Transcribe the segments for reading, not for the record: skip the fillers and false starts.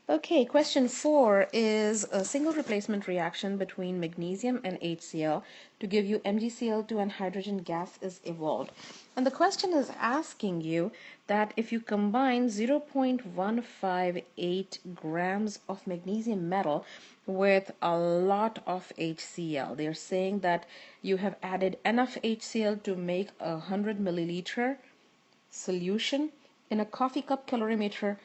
Okay, question 4 is a single replacement reaction between magnesium and HCl to give you MgCl2 and hydrogen gas is evolved. And the question is asking you that if you combine 0.158 grams of magnesium metal with a lot of HCl, they're saying that you have added enough HCl to make a 100 milliliter solution in a coffee cup calorimeter.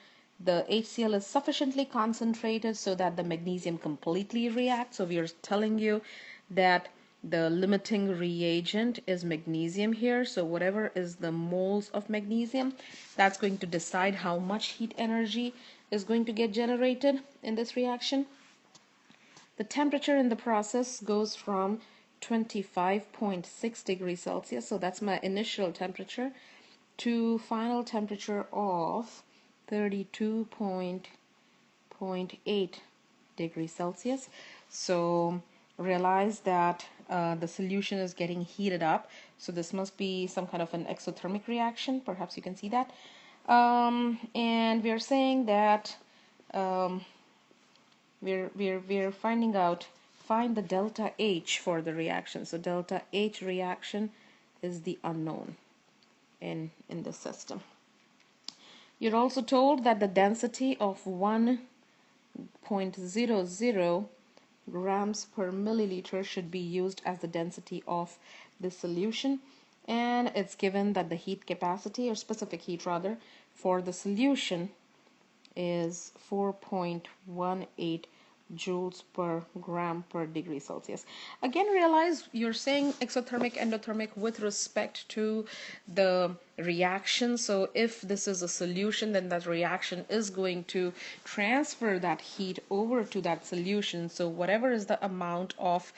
The HCl is sufficiently concentrated so that the magnesium completely reacts. So we are telling you that the limiting reagent is magnesium here. So whatever is the moles of magnesium, that's going to decide how much heat energy is going to get generated in this reaction. The temperature in the process goes from 25.6 degrees Celsius, so that's my initial temperature, to final temperature of 32.8 degrees Celsius. So realize that the solution is getting heated up. So this must be some kind of an exothermic reaction. Perhaps you can see that. And we are saying that we're finding out, find the delta H for the reaction. So delta H reaction is the unknown in the system. You're also told that the density of 1.00 grams per milliliter should be used as the density of the solution, and it's given that the heat capacity, or specific heat rather, for the solution is 4.18 joules per gram per degree Celsius. Again, realize you're saying exothermic, endothermic with respect to the reaction. So if this is a solution, then that reaction is going to transfer that heat over to that solution. So whatever is the amount of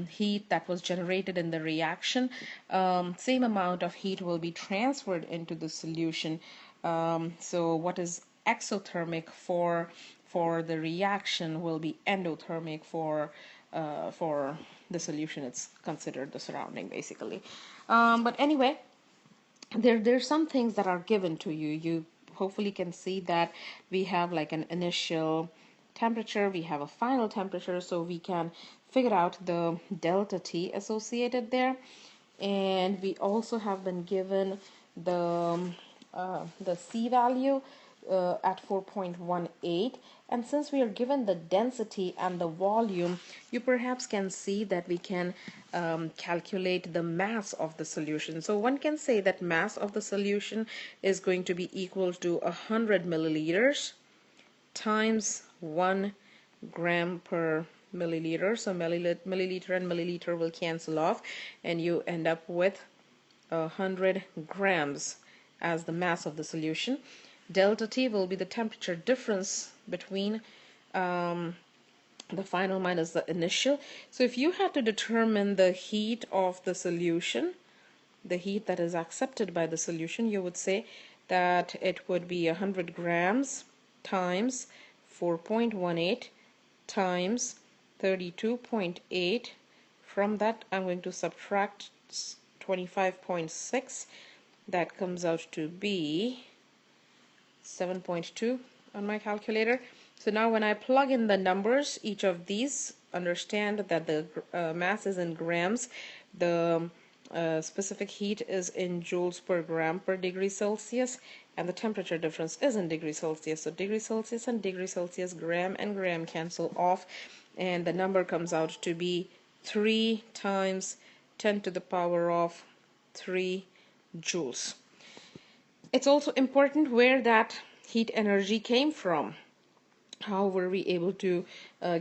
heat that was generated in the reaction, same amount of heat will be transferred into the solution. So what is exothermic for the reaction will be endothermic for the solution. It's considered the surrounding, basically. But anyway, there's some things that are given to you. You hopefully can see that we have like an initial temperature, we have a final temperature, so we can figure out the delta T associated there. And we also have been given the C value at 4.18, and since we are given the density and the volume, you perhaps can see that we can calculate the mass of the solution. So one can say that mass of the solution is going to be equal to 100 milliliters times 1 gram per milliliter. So milliliter and milliliter will cancel off, and you end up with 100 grams as the mass of the solution. Delta T will be the temperature difference between the final minus the initial. So if you had to determine the heat of the solution, the heat that is accepted by the solution, you would say that it would be 100 grams times 4.18 times 32.8. From that, I'm going to subtract 25.6. That comes out to be 7.2 on my calculator. So now when I plug in the numbers, each of these, understand that the mass is in grams, the specific heat is in joules per gram per degree Celsius, and the temperature difference is in degrees Celsius. So degree Celsius and degree Celsius, gram and gram cancel off, and the number comes out to be 3 times 10 to the power of 3 joules. It's also important where that heat energy came from. How were we able to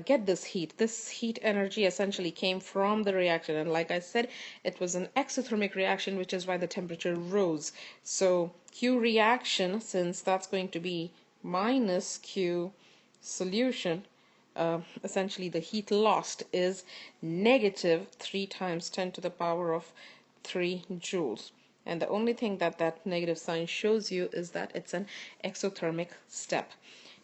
get this heat? This heat energy essentially came from the reaction, and like I said, it was an exothermic reaction, which is why the temperature rose. So Q reaction, since that's going to be minus Q solution, essentially the heat lost is negative 3 times 10 to the power of 3 joules. And the only thing that that negative sign shows you is that it's an exothermic step.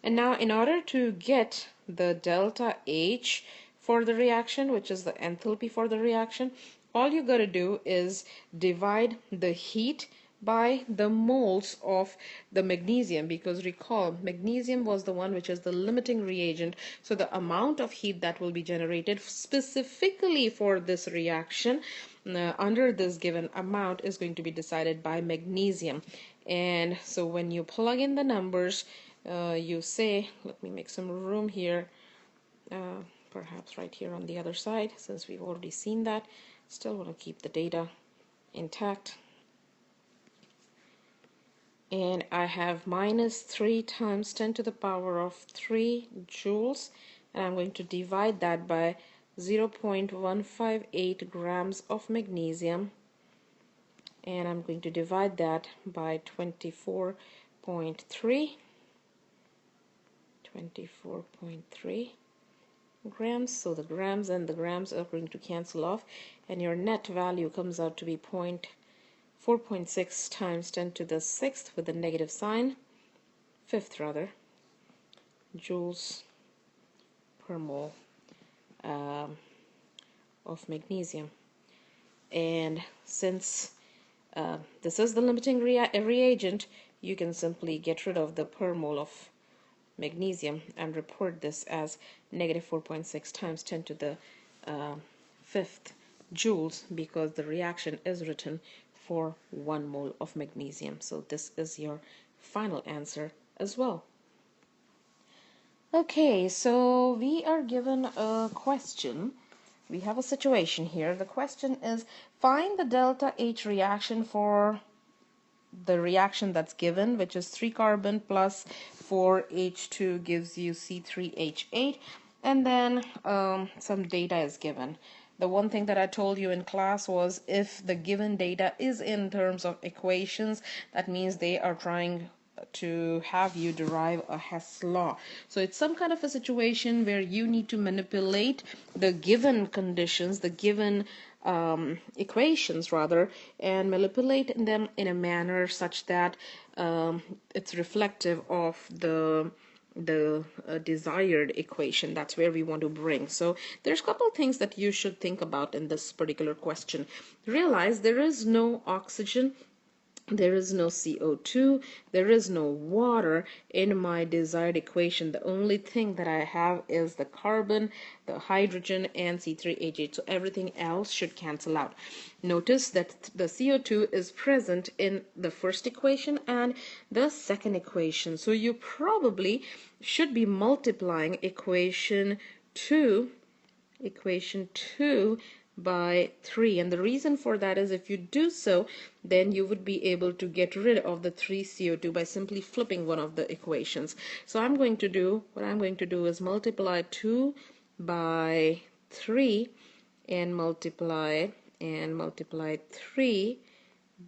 And now in order to get the delta H for the reaction, which is the enthalpy for the reaction, all you got to do is divide the heat by the moles of the magnesium, because recall, magnesium was the one which is the limiting reagent. So the amount of heat that will be generated specifically for this reaction under this given amount is going to be decided by magnesium. And so when you plug in the numbers, you say, let me make some room here, perhaps right here on the other side, since we've already seen that. Still want to keep the data intact. And I have minus 3 times 10 to the power of 3 joules, and I'm going to divide that by 0.158 grams of magnesium, and I'm going to divide that by 24.3 grams. So the grams and the grams are going to cancel off, and your net value comes out to be 4.6 times 10 to the 6th with a negative sign, fifth rather, joules per mole of magnesium. And since this is the limiting reagent, you can simply get rid of the per mole of magnesium and report this as negative 4.6 times 10 to the 5th joules, because the reaction is written for 1 mole of magnesium. So this is your final answer as well. Okay, so we are given a question. We have a situation here. The question is, find the delta H reaction for the reaction that's given, which is 3 carbon plus 4 H2 gives you C3H8, and then some data is given. The one thing that I told you in class was, if the given data is in terms of equations, that means they are trying to have you derive a Hess law. So it's some kind of a situation where you need to manipulate the given conditions, the given equations rather, and manipulate them in a manner such that it's reflective of the desired equation. That's where we want to bring. So there's a couple things that you should think about in this particular question. Realize there is no oxygen, there is no CO2, there is no water in my desired equation. The only thing that I have is the carbon, the hydrogen, and C3H8. So everything else should cancel out. Notice that the CO2 is present in the first equation and the second equation. So you probably should be multiplying equation 2 by 3, and the reason for that is, if you do so, then you would be able to get rid of the 3 CO2 by simply flipping one of the equations. So what I'm going to do is multiply 2 by 3 and multiply 3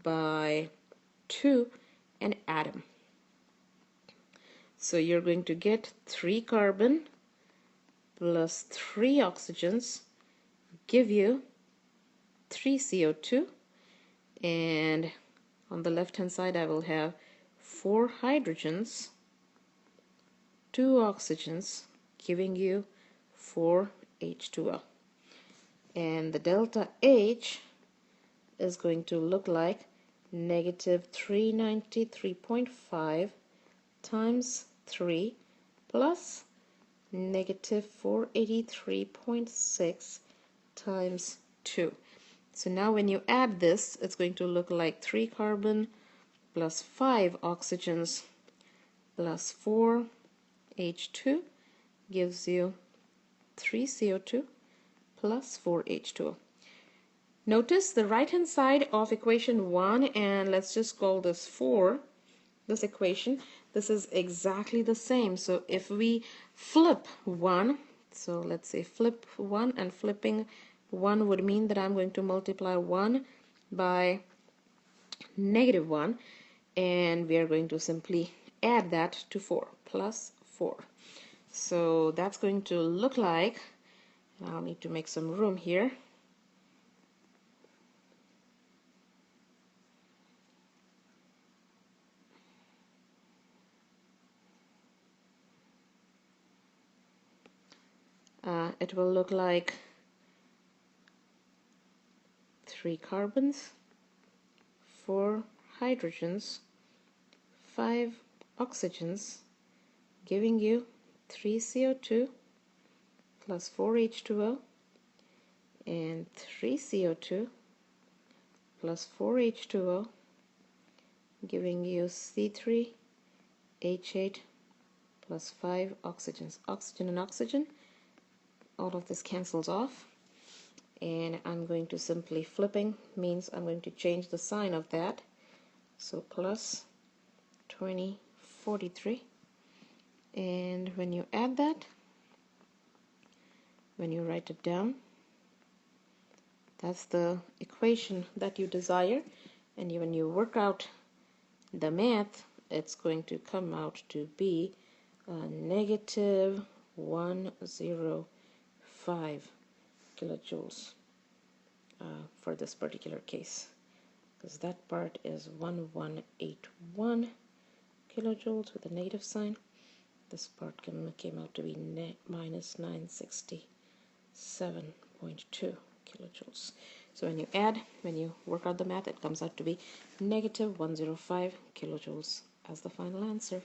by 2 and add them. So you're going to get 3 carbon plus 3 oxygens give you 3 CO2, and on the left hand side I will have 4 hydrogens, 2 oxygens, giving you 4 H2O. And the delta H is going to look like negative 393.5 times 3 plus negative 483.6 times 2. So now when you add this, it's going to look like 3 carbon plus 5 oxygens plus 4 H2 gives you 3 CO2 plus 4 H2O. Notice the right hand side of equation 1, and let's just call this 4, this equation. This is exactly the same. So if we flip 1, so let's say flip 1, and flipping 1 would mean that I'm going to multiply 1 by negative 1, and we are going to simply add that to 4, plus 4. So that's going to look like, and I'll need to make some room here, it will look like 3 carbons, 4 hydrogens, 5 oxygens, giving you 3 CO2 plus 4 H2O and 3 CO2 plus 4 H2O, giving you C3H8 plus 5 oxygens. Oxygen and oxygen, all of this cancels off, and I'm going to simply flipping means I'm going to change the sign of that, so plus 2043. And when you add that, when you write it down, that's the equation that you desire, and when you work out the math, it's going to come out to be negative 105 kilojoules for this particular case, because that part is 1181 kilojoules with a negative sign. This part came out to be minus 967.2 kilojoules. So when you work out the math, it comes out to be negative 105 kilojoules as the final answer.